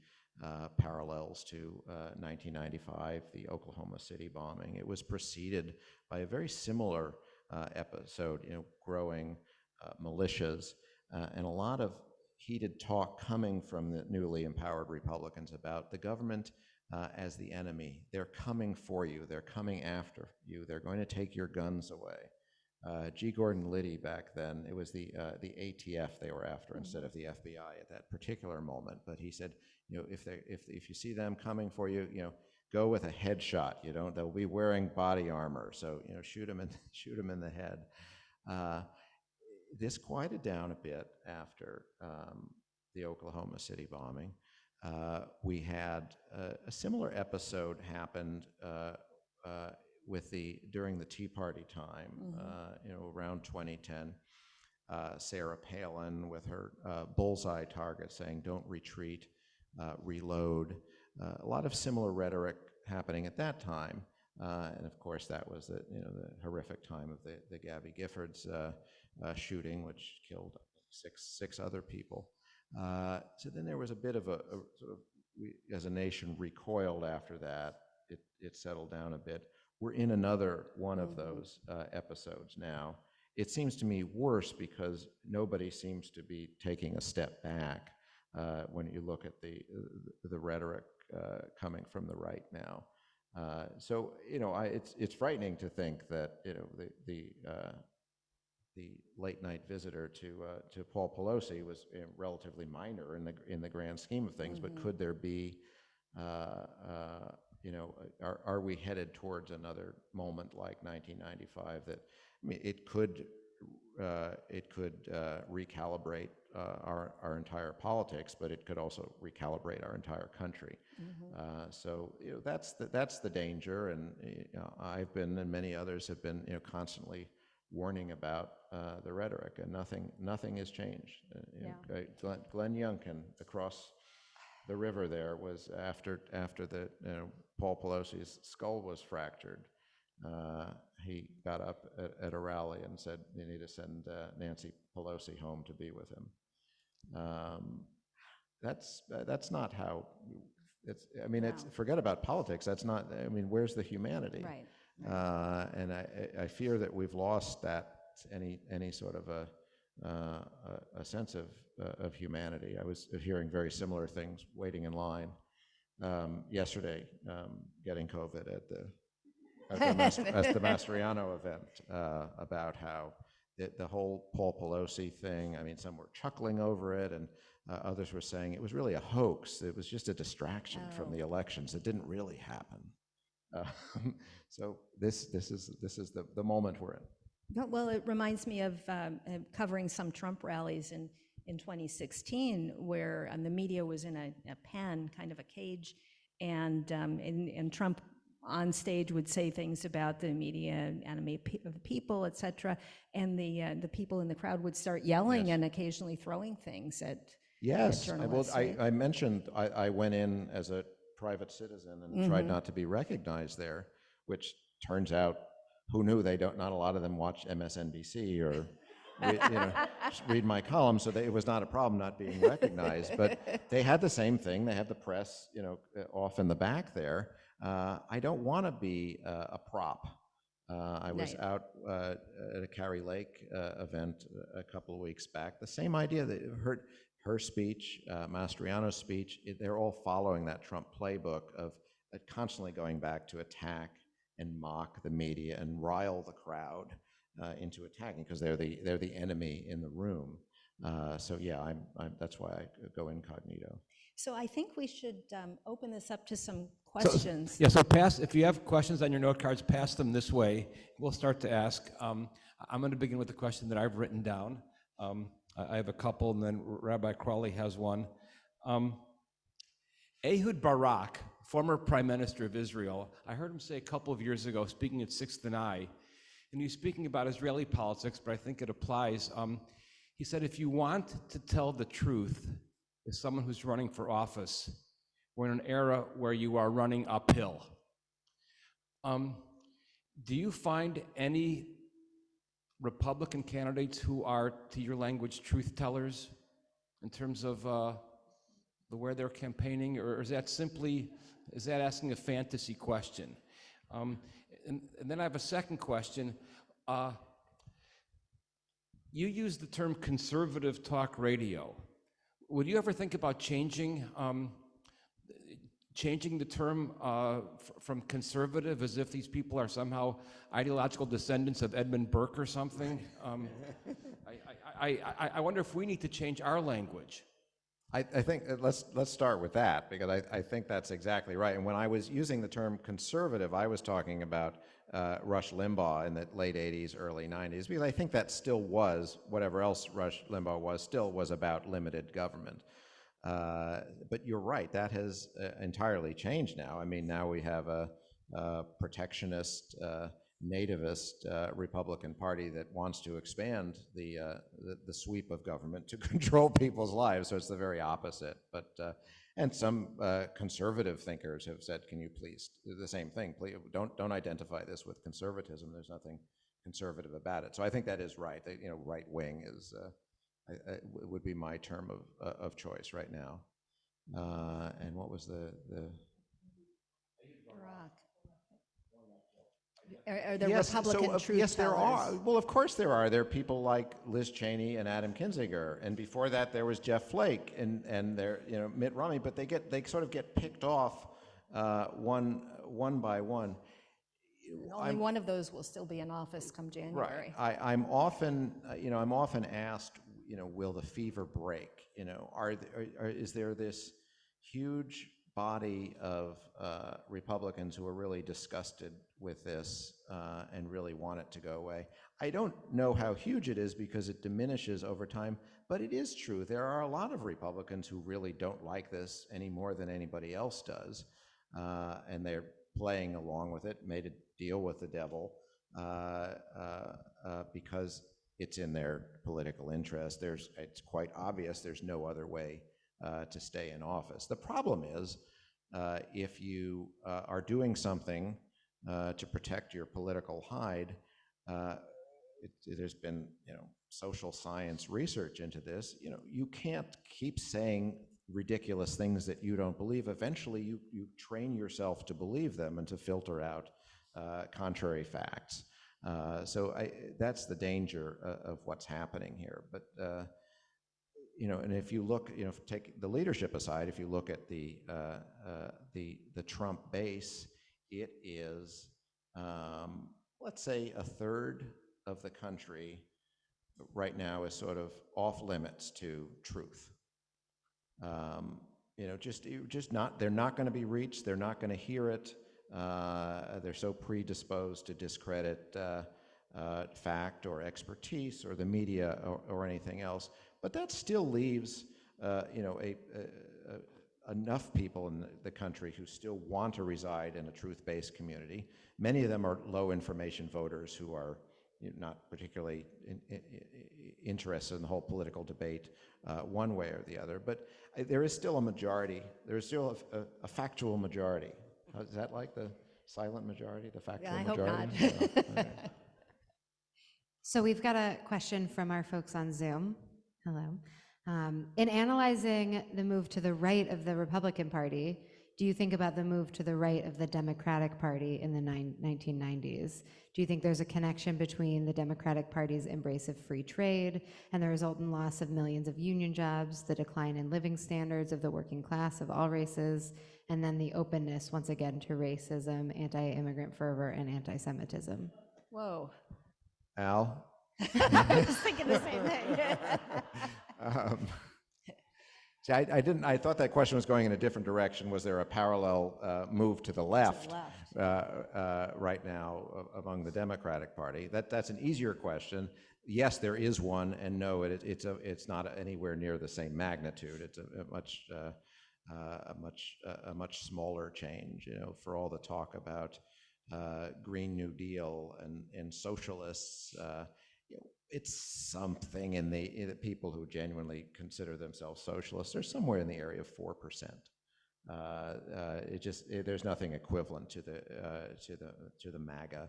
parallels to 1995, the Oklahoma City bombing. It was preceded by a very similar episode, growing militias and a lot of heated talk coming from the newly empowered Republicans about the government as the enemy. They're coming for you. They're coming after you. They're going to take your guns away. G. Gordon Liddy back then, it was the ATF they were after instead of the FBI at that particular moment. But he said, if you see them coming for you, go with a headshot. They'll be wearing body armor, so shoot them in the head. This quieted down a bit after the Oklahoma City bombing. We had a similar episode happened during the Tea Party time, around 2010, Sarah Palin with her bullseye target saying, "Don't retreat, reload." A lot of similar rhetoric happening at that time, and of course that was the horrific time of the Gabby Giffords shooting, which killed six other people. So then there was a bit of a sort of, we as a nation recoiled after that. It settled down a bit. We're in another one of those episodes now. It seems to me worse because nobody seems to be taking a step back when you look at the rhetoric coming from the right now. So it's frightening to think that the late night visitor to Paul Pelosi was relatively minor in the grand scheme of things. But could there be are we headed towards another moment like 1995 that, I mean, it could recalibrate our entire politics, but it could also recalibrate our entire country. So that's the danger, and I've been, and many others have been, constantly warning about the rhetoric, and nothing has changed. Glenn Youngkin across the river there was after the Paul Pelosi's skull was fractured. He got up at a rally and said they need to send Nancy Pelosi home to be with him. That's not how. It's forget about politics. That's not. I mean, where's the humanity? Right. And I fear that we've lost that any sort of a sense of humanity. I was hearing very similar things waiting in line yesterday, getting COVID at the Mastriano event, about how the whole Paul Pelosi thing, I mean, some were chuckling over it, and others were saying it was really a hoax. It was just a distraction from the elections. It didn't really happen. So this is the moment we're in. Well, it reminds me of covering some Trump rallies in 2016, where the media was in a pen, kind of a cage, and Trump on stage would say things about the media, enemy of the people, et cetera, and the people in the crowd would start yelling and occasionally throwing things at journalists. I mentioned I went in as a private citizen and tried not to be recognized there, which turns out, who knew? Not a lot of them watch MSNBC or read my column, so it was not a problem not being recognized. But they had the same thing. They had the press, off in the back there. I don't want to be a prop. I was out at a Carrie Lake event a couple of weeks back. The same idea, that her speech, Mastriano's speech, they're all following that Trump playbook of constantly going back to attack and mock the media and rile the crowd into attacking, because they're the enemy in the room. So yeah, that's why I go incognito. So I think we should open this up to some questions. So if you have questions on your note cards, pass them this way. We'll start to ask. I'm going to begin with the question that I've written down. I have a couple, and then Rabbi Crawley has one. Ehud Barak, former Prime Minister of Israel, I heard him say a couple of years ago, speaking at Sixth and I, and he's speaking about Israeli politics, but I think it applies. He said, if you want to tell the truth as someone who's running for office, we're in an era where you are running uphill. Do you find any Republican candidates who are, to your language, truth tellers in terms of where they're campaigning, or is that asking a fantasy question? And then I have a second question. You use the term conservative talk radio. Would you ever think about changing the term from conservative, as if these people are somehow ideological descendants of Edmund Burke or something? I wonder if we need to change our language. I think let's start with that, because I think that's exactly right. And when I was using the term conservative, I was talking about Rush Limbaugh in the late 80s, early 90s, because I think that still was, whatever else Rush Limbaugh was, still was about limited government. But you're right, that has entirely changed now. I mean, now we have a protectionist, nativist Republican Party that wants to expand the sweep of government to control people's lives. So it's the very opposite. But and some conservative thinkers have said, "Can you please do the same thing? Please don't identify this with conservatism. There's nothing conservative about it." So I think that is right. That, right wing is would be my term of choice right now. And what was the Iraq. Are there yes, Republican truth yes, there are. tellers? Well, of course there are. There are people like Liz Cheney and Adam Kinzinger, and before that there was Jeff Flake and there, Mitt Romney. But they sort of get picked off one by one. And only one of those will still be in office come January. Right. I'm often asked, will the fever break? Is there this huge body of Republicans who are really disgusted with this and really want it to go away? I don't know how huge it is because it diminishes over time, but it is true. There are a lot of Republicans who really don't like this any more than anybody else does, and they're playing along with it, made a deal with the devil because it's in their political interest. It's quite obvious there's no other way to stay in office. The problem is if you are doing something to protect your political hide, there's been social science research into this. You can't keep saying ridiculous things that you don't believe. Eventually you train yourself to believe them and to filter out contrary facts. So that's the danger of what's happening here. But and if you look, take the leadership aside, if you look at the Trump base, it is, let's say, a third of the country right now is sort of off limits to truth. Just not. They're not going to be reached. They're not going to hear it. They're so predisposed to discredit fact or expertise or the media or anything else. But that still leaves, enough people in the country who still want to reside in a truth-based community. Many of them are low-information voters who are not particularly interested in the whole political debate one way or the other. But there is still a majority. There is still a factual majority. Is that like the silent majority, the factual majority? I hope not. Okay. So we've got a question from our folks on Zoom. Hello. In analyzing the move to the right of the Republican Party, do you think about the move to the right of the Democratic Party in the 1990s? Do you think there's a connection between the Democratic Party's embrace of free trade and the resultant loss of millions of union jobs, the decline in living standards of the working class of all races, and then the openness, once again, to racism, anti-immigrant fervor, and anti-Semitism? Whoa. Al? I was thinking the same thing. See, I thought that question was going in a different direction. Was there a parallel move to the left, right now among the Democratic Party? That's an easier question. Yes, there is one, and no, it's not anywhere near the same magnitude. It's a much smaller change. For all the talk about Green New Deal and socialists, it's something in the people who genuinely consider themselves socialists. They're somewhere in the area of 4%. There's nothing equivalent to the MAGA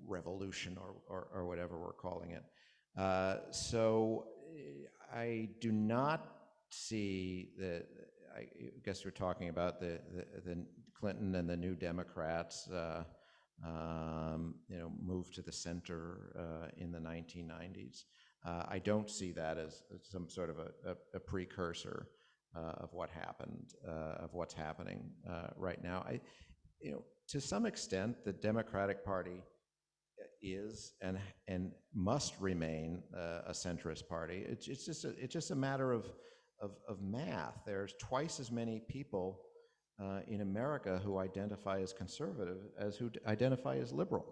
revolution or whatever we're calling it. So I do not see the. I guess we're talking about the Clinton and the New Democrats. Move to the center in the 1990s. I don't see that as some sort of a precursor of what happened, of what's happening right now. To some extent, the Democratic Party is and must remain a centrist party. It's just a matter of math. There's twice as many people in America who identify as conservative as who identify as liberal.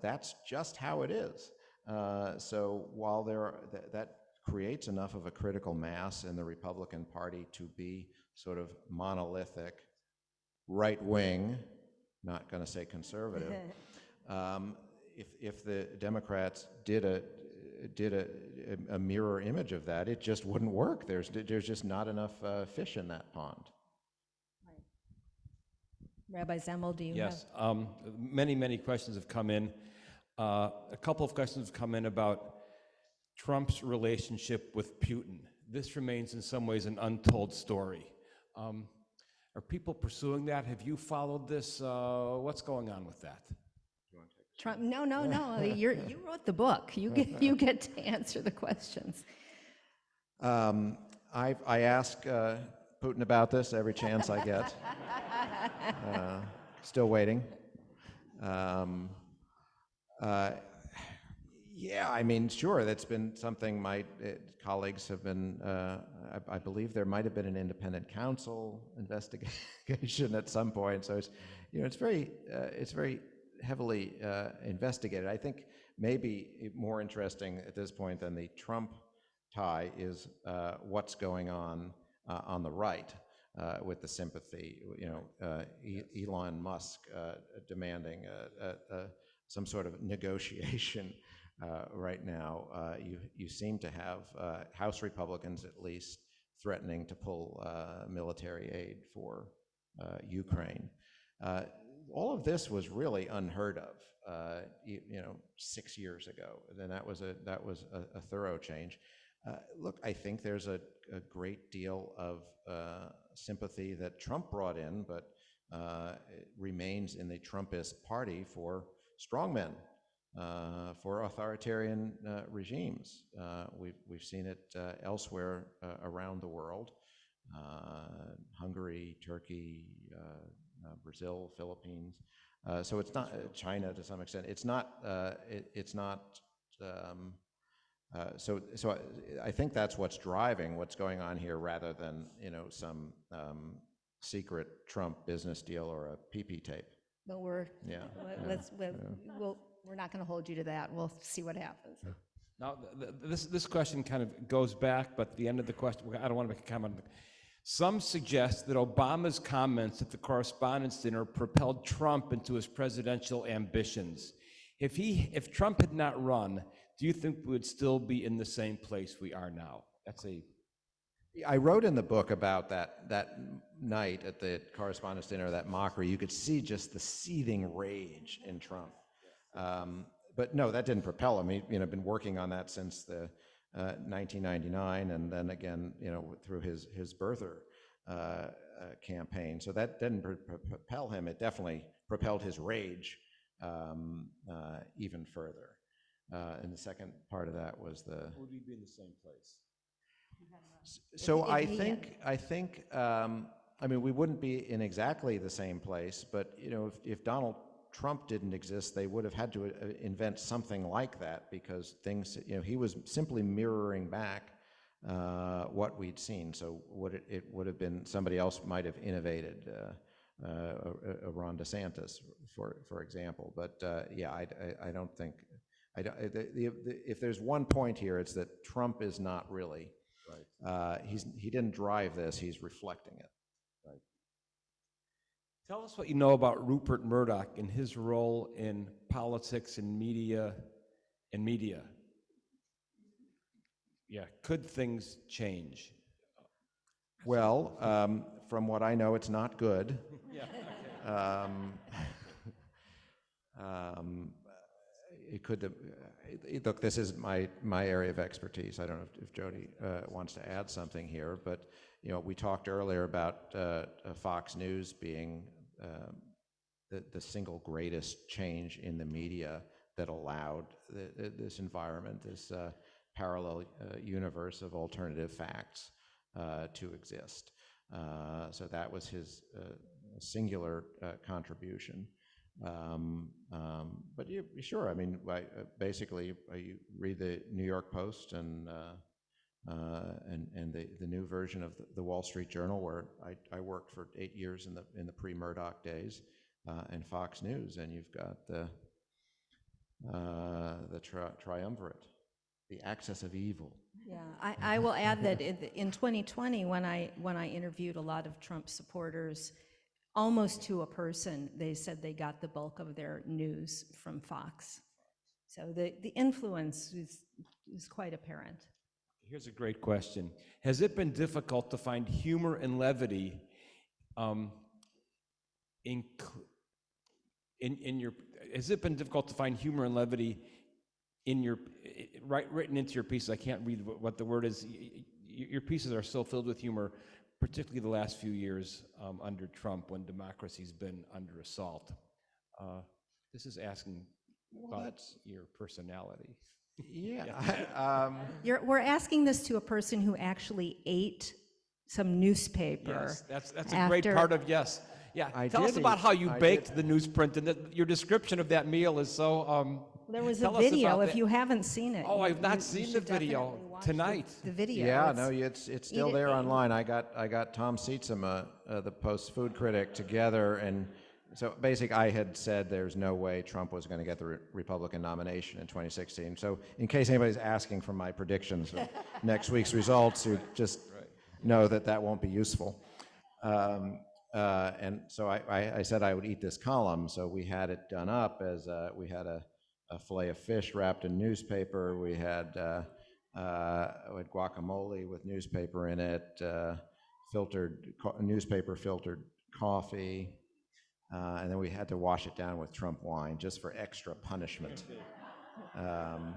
That's just how it is. So while that creates enough of a critical mass in the Republican Party to be sort of monolithic, right-wing, not going to say conservative, if the Democrats did a mirror image of that, it just wouldn't work. There's just not enough fish in that pond. Rabbi Zemmel, do you Yes, many questions have come in. A couple of questions have come in about Trump's relationship with Putin. This remains in some ways an untold story. Are people pursuing that? Have you followed this? What's going on with that? Trump? No. You wrote the book. You get to answer the questions. I ask Putin about this every chance I get. Still waiting. Yeah, I mean, sure, that's been something my colleagues have been, I believe there might have been an independent counsel investigation at some point, so it's, it's very heavily investigated. I think maybe more interesting at this point than the Trump tie is what's going on the right with the sympathy, Elon Musk demanding some sort of negotiation right now. You seem to have House Republicans at least threatening to pull military aid for Ukraine. All of this was really unheard of, 6 years ago. Then that was a thorough change. Look, I think there's a great deal of sympathy that Trump brought in, but it remains in the Trumpist party for strongmen, for authoritarian regimes. We've seen it elsewhere around the world, Hungary, Turkey, Brazil, Philippines. So it's not China to some extent. It's not. So I think that's what's driving what's going on here, rather than some secret Trump business deal or a PP tape. But we're not going to hold you to that. We'll see what happens. Now, this question kind of goes back, but at the end of the question, I don't want to make a comment. Some suggest that Obama's comments at the Correspondents' Dinner propelled Trump into his presidential ambitions. If Trump had not run, do you think we would still be in the same place we are now? I wrote in the book about that night at the Correspondents' Dinner, that mockery. You could see just the seething rage in Trump. But no, that didn't propel him. He's been working on that since the 1999, and then again, through his birther campaign. So that didn't propel him. It definitely propelled his rage even further. And the second part of that was would we be in the same place? So I think we wouldn't be in exactly the same place, but if Donald Trump didn't exist, they would have had to invent something like that, because things, he was simply mirroring back what we'd seen. So it would have been, somebody else might have innovated, Ron DeSantis, for example. But yeah, I don't think, if there's one point here, it's that Trump is not really, right. He didn't drive this, he's reflecting it. Right. Tell us what you know about Rupert Murdoch and his role in politics and media. Yeah, could things change? Well, from what I know, it's not good. Yeah. It could. Look, this is my area of expertise. I don't know if Jodi wants to add something here, but we talked earlier about Fox News being the single greatest change in the media that allowed this environment, this parallel universe of alternative facts to exist. So that was his singular contribution. But sure, basically, you read the New York Post and the new version of the Wall Street Journal, where I worked for 8 years in the pre-Murdoch days, and Fox News, and you've got the triumvirate, the axis of evil. Yeah, I will add that in 2020, when I interviewed a lot of Trump supporters, almost to a person, they said they got the bulk of their news from Fox. So the influence is quite apparent. Here's a great question. Has it been difficult to find humor and levity in your, has it been difficult to find humor and levity in your, written into your pieces? I can't read what the word is. Your pieces are so filled with humor, particularly the last few years under Trump, when democracy's been under assault. This is asking about your personality. Yeah. We're asking this to a person who actually ate some newspaper. Yes, that's a great part of, yes. Yeah, tell us about how you baked the newsprint, and your description of that meal is so, there was a video, if you haven't seen it. Oh, I've not seen the video tonight. The video. Yeah, no, it's still there online. I got Tom Sietzema, the Post food critic, together, and so basically I had said there's no way Trump was going to get the Republican nomination in 2016. So in case anybody's asking for my predictions of next week's results, you just know that won't be useful. And so I said I would eat this column, so we had it done up as we had a fillet of fish wrapped in newspaper. We had guacamole with newspaper in it, newspaper filtered coffee, and then we had to wash it down with Trump wine just for extra punishment. And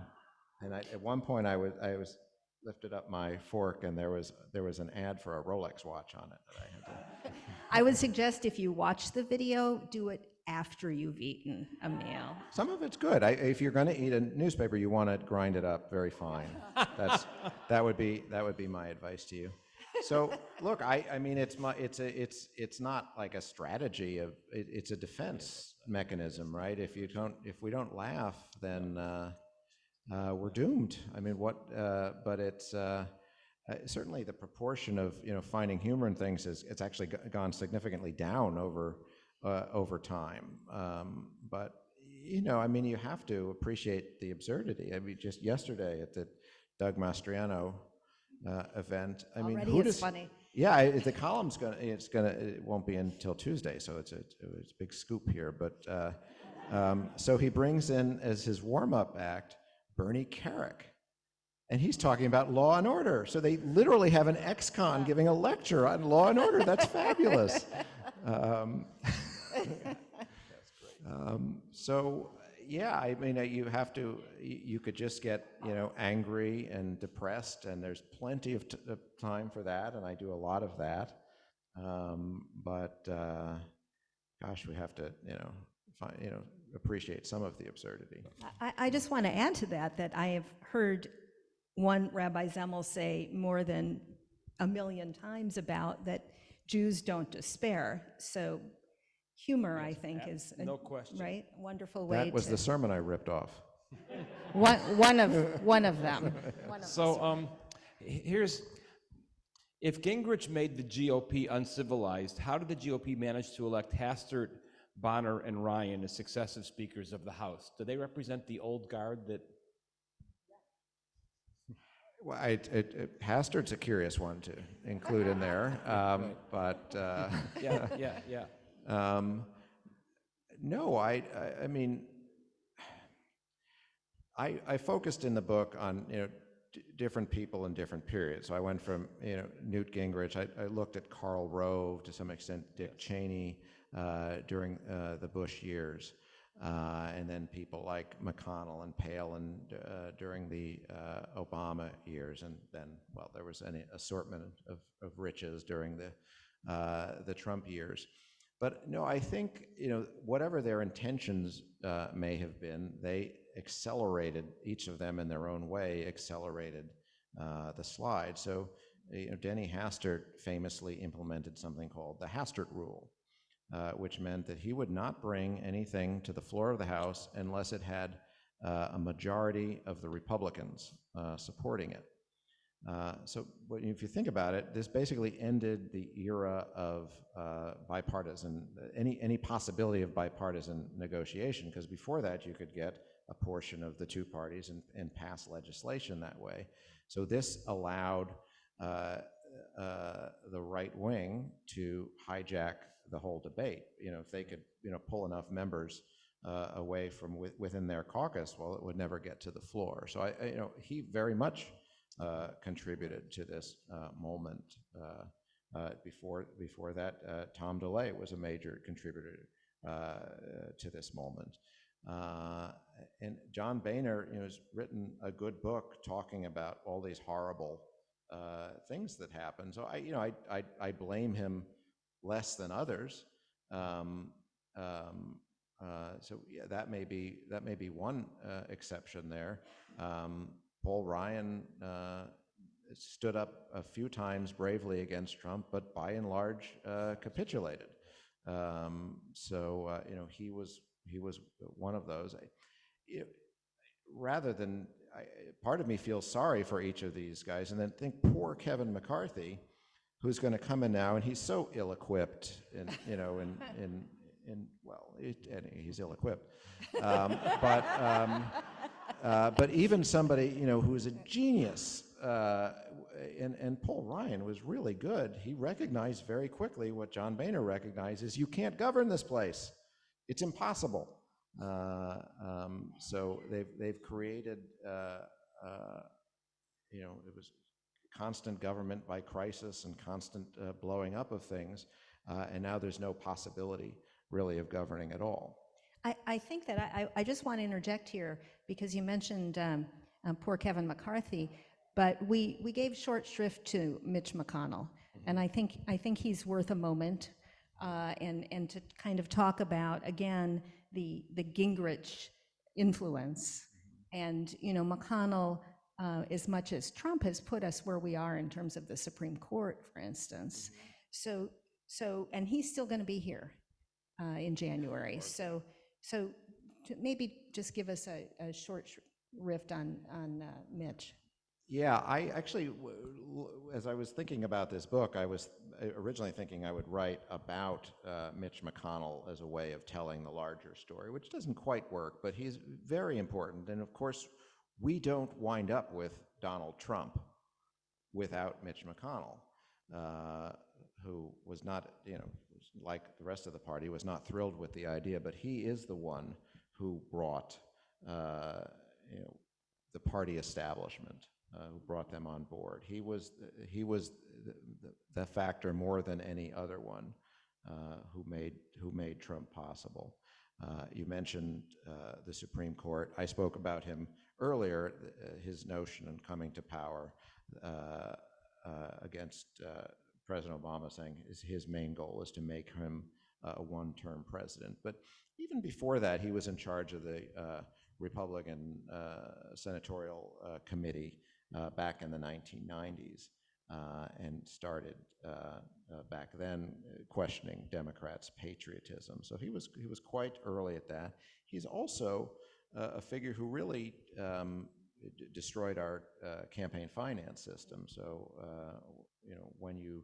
at one point I was lifted up my fork, and there was an ad for a Rolex watch on it that I had to. I would suggest if you watch the video, do it after you've eaten a meal. Some of it's good. If you're going to eat a newspaper, you want to grind it up very fine. That would be my advice to you. So look, I mean, it's not like a strategy it's a defense mechanism, right? If we don't laugh, then we're doomed. I mean, but it's certainly the proportion of finding humor in things it's actually gone significantly down over time. But I mean, you have to appreciate the absurdity. I mean, just yesterday at the Doug Mastriano event, I mean, it's funny. Yeah, the column's it won't be until Tuesday, so it's a big scoop here. But so he brings in as his warm-up act Bernie Kerik, and he's talking about law and order. So they literally have an ex-con giving a lecture on law and order. That's fabulous. So yeah, I mean, you could just get angry and depressed, and there's plenty of time for that, and I do a lot of that. But gosh, we have to appreciate some of the absurdity. I just want to add to that I have heard one Rabbi Zemmel say more than 1 million times about that Jews don't despair. So humor, I think, is no question, right, wonderful way. That was the sermon I ripped off. one of them. So here's, if Gingrich made the GOP uncivilized, how did the GOP manage to elect Hastert, Bonner, and Ryan as successive speakers of the House? Do they represent the old guard that? Well, Hastert's a curious one to include in there, but Yeah. no, I mean, I focused in the book on different people in different periods. So I went from Newt Gingrich. I looked at Karl Rove, to some extent Dick Cheney during the Bush years. And then people like McConnell and Palin during the Obama years, and then, well, there was an assortment of riches during the Trump years. But no, I think whatever their intentions may have been, they accelerated, each of them in their own way, accelerated the slide. So Denny Hastert famously implemented something called the Hastert Rule, which meant that he would not bring anything to the floor of the House unless it had a majority of the Republicans supporting it. So if you think about it, this basically ended the era of bipartisan, any possibility of bipartisan negotiation, because before that you could get a portion of the two parties and pass legislation that way. So this allowed the right wing to hijack the whole debate. If they could, pull enough members away from within their caucus, well, it would never get to the floor. So he very much contributed to this moment. Before that, Tom DeLay was a major contributor to this moment. And John Boehner, has written a good book talking about all these horrible things that happen. So I blame him less than others. So yeah, that may be one exception there. Paul Ryan stood up a few times bravely against Trump, but by and large capitulated. He was one of those. Part of me feels sorry for each of these guys, and then think poor Kevin McCarthy, who's going to come in now, and he's so ill-equipped, and he's ill-equipped, but even somebody who is a genius, and Paul Ryan was really good. He recognized very quickly what John Boehner recognized is you can't govern this place. It's impossible. So they've created, it was constant government by crisis and constant blowing up of things, and now there's no possibility really of governing at all. I think that I just want to interject here because you mentioned poor Kevin McCarthy, but we gave short shrift to Mitch McConnell, and I think he's worth a moment, and to kind of talk about again the Gingrich influence, and McConnell, as much as Trump has put us where we are in terms of the Supreme Court, for instance, so and he's still going to be here in January, so to maybe just give us a short riff on Mitch. Yeah, I actually, as I was thinking about this book, I was originally thinking I would write about Mitch McConnell as a way of telling the larger story, which doesn't quite work, but he's very important. And of course, we don't wind up with Donald Trump without Mitch McConnell, who was not, like the rest of the party, was not thrilled with the idea, but he is the one who brought, the party establishment, who brought them on board. He was the factor more than any other one who made Trump possible. You mentioned the Supreme Court. I spoke about him earlier, his notion in coming to power against President Obama, saying his main goal is to make him a one-term president. But even before that, he was in charge of the Republican senatorial committee back in the 1990s and started back then questioning Democrats' patriotism. So he was quite early at that. He's also a figure who really destroyed our campaign finance system. So when you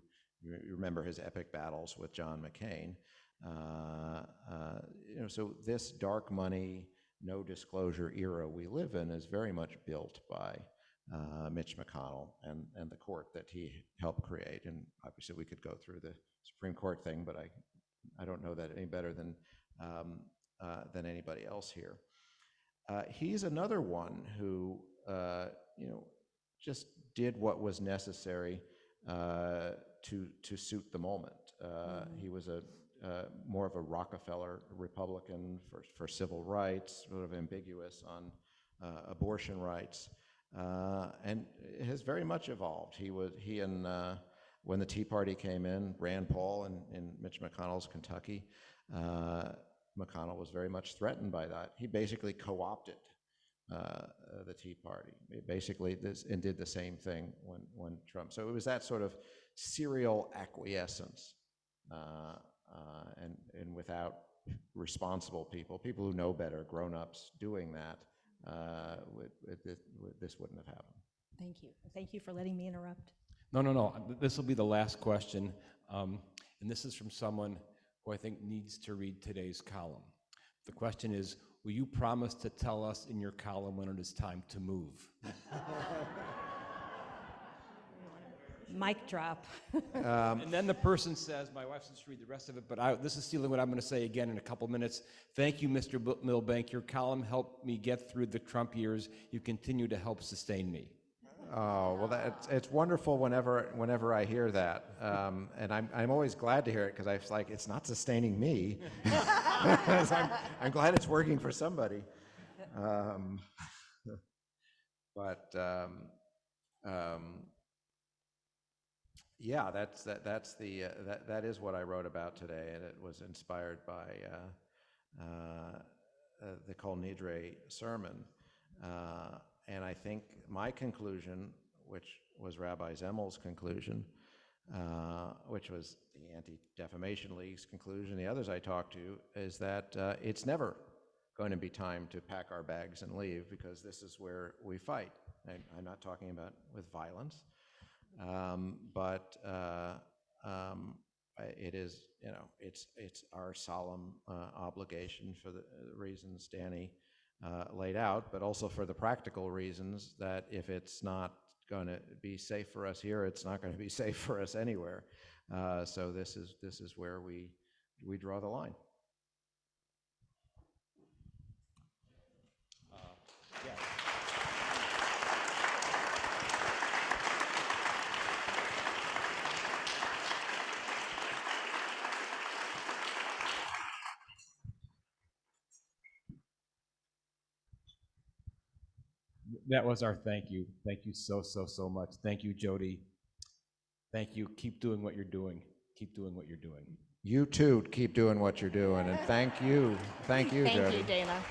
remember his epic battles with John McCain, so this dark money, no disclosure era we live in is very much built by Mitch McConnell and the court that he helped create. And obviously we could go through the Supreme Court thing, but I don't know that any better than anybody else here. He's another one who just did what was necessary to suit the moment. He was more of a Rockefeller Republican for civil rights, sort of ambiguous on abortion rights, and it has very much evolved. He and when the Tea Party came in, Rand Paul in Mitch McConnell's Kentucky, McConnell was very much threatened by that. He basically co-opted the Tea Party, basically and did the same thing when Trump. So it was that sort of serial acquiescence, and without responsible people who know better, grown-ups, doing that, this wouldn't have happened. Thank you. Thank you for letting me interrupt. No. This will be the last question, and this is from someone who I think needs to read today's column. The question is, will you promise to tell us in your column when it is time to move? Mic drop. And then the person says, my wife says to read the rest of it, but this is stealing what I'm going to say again in a couple minutes. Thank you, Mr. Milbank. Your column helped me get through the Trump years. You continue to help sustain me. Oh, well, it's wonderful whenever I hear that, and I'm always glad to hear it, because I was like, it's not sustaining me. I'm glad it's working for somebody. Yeah, that is what I wrote about today, and it was inspired by the Kol Nidre sermon. And I think my conclusion, which was Rabbi Zemmel's conclusion, which was the Anti-Defamation League's conclusion, the others I talked to, is that it's never going to be time to pack our bags and leave, because this is where we fight. I'm not talking about with violence, but it is, it's our solemn obligation, for the reasons Danny laid out, but also for the practical reasons that if it's not going to be safe for us here, it's not going to be safe for us anywhere. So this is where we draw the line. That was our thank you. Thank you so much. Thank you, Jodi. Thank you. Keep doing what you're doing. Keep doing what you're doing. You too, keep doing what you're doing, and thank you, Jodi. Thank you, Dana.